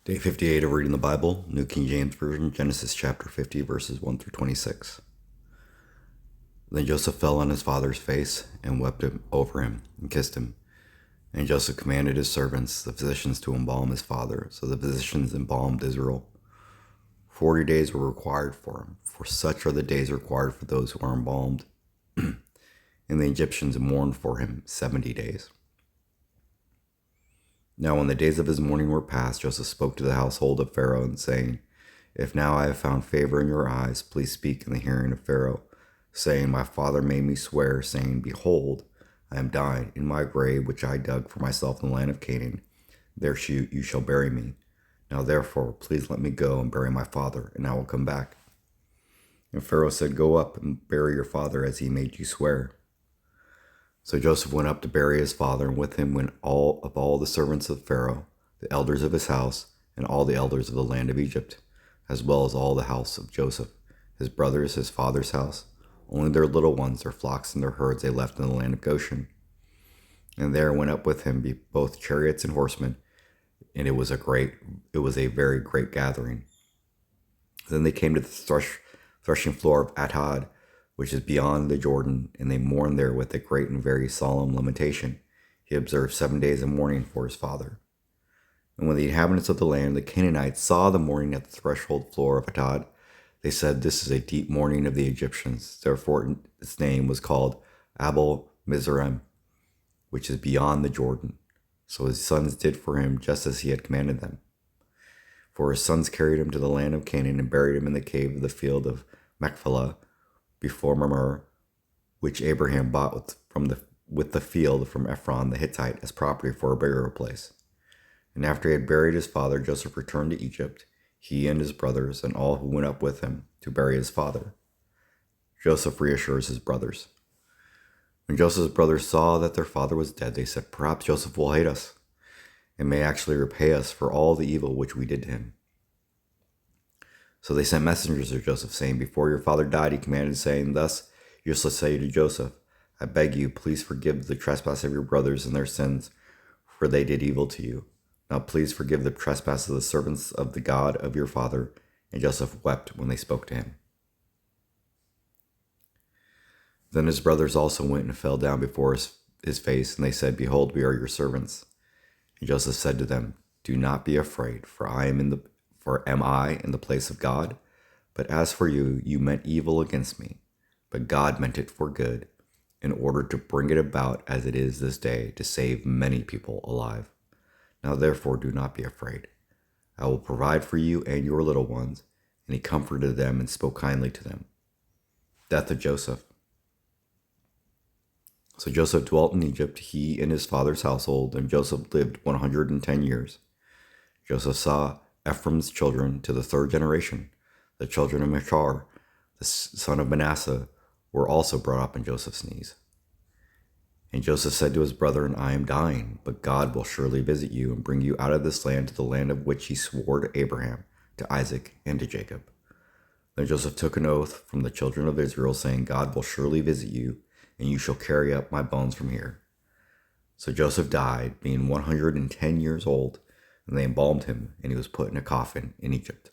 Day 58 of reading the Bible, New King James Version, Genesis chapter 50, verses 1 through 26. Then Joseph fell on his father's face and wept over him and kissed him. And Joseph commanded his servants, the physicians, to embalm his father. So the physicians embalmed Israel. 40 days were required for him, for such are the days required for those who are embalmed. And the Egyptians mourned for him 70 days. Now when the days of his mourning were past, Joseph spoke to the household of Pharaoh, and saying, If now I have found favor in your eyes, please speak in the hearing of Pharaoh, saying, My father made me swear, saying, Behold, I am dying in my grave, which I dug for myself in the land of Canaan. There you shall bury me. Now therefore, please let me go and bury my father, and I will come back. And Pharaoh said, Go up and bury your father as he made you swear. So Joseph went up to bury his father, and with him went all the servants of Pharaoh, the elders of his house, and all the elders of the land of Egypt, as well as all the house of Joseph, his brothers, his father's house. Only their little ones, their flocks and their herds, they left in the land of Goshen. And there went up with him both chariots and horsemen, and it was a very great gathering. Then they came to the threshing floor of Atad, which is beyond the Jordan, and they mourned there with a great and very solemn lamentation. He observed 7 days of mourning for his father. And when the inhabitants of the land, the Canaanites, saw the mourning at the threshold floor of Atad, they said, This is a deep mourning of the Egyptians. Therefore its name was called Abel Mizraim, which is beyond the Jordan. So his sons did for him just as he had commanded them. For his sons carried him to the land of Canaan and buried him in the cave of the field of Machpelah, before Mamre, which Abraham bought with the field from Ephron the Hittite as property for a burial place. And after he had buried his father, Joseph returned to Egypt, he and his brothers, and all who went up with him to bury his father. Joseph reassures his brothers. When Joseph's brothers saw that their father was dead, they said, Perhaps Joseph will hate us, and may actually repay us for all the evil which we did to him. So they sent messengers to Joseph, saying, Before your father died, he commanded, saying, Thus you shall say to Joseph, I beg you, please forgive the trespass of your brothers and their sins, for they did evil to you. Now please forgive the trespass of the servants of the God of your father. And Joseph wept when they spoke to him. Then his brothers also went and fell down before his face, and they said, Behold, we are your servants. And Joseph said to them, Do not be afraid, for am I in the place of God? But as for you, you meant evil against me, but God meant it for good, in order to bring it about as it is this day, to save many people alive. Now therefore do not be afraid. I will provide for you and your little ones. And he comforted them and spoke kindly to them. Death of Joseph. So Joseph dwelt in Egypt, he and his father's household, and Joseph lived 110 years. Joseph saw Ephraim's children to the third generation. The children of Machar, the son of Manasseh, were also brought up in Joseph's knees. And Joseph said to his brethren, I am dying, but God will surely visit you and bring you out of this land to the land of which he swore to Abraham, to Isaac, and to Jacob. Then Joseph took an oath from the children of Israel, saying, God will surely visit you, and you shall carry up my bones from here. So Joseph died, being 110 years old, and they embalmed him, and he was put in a coffin in Egypt.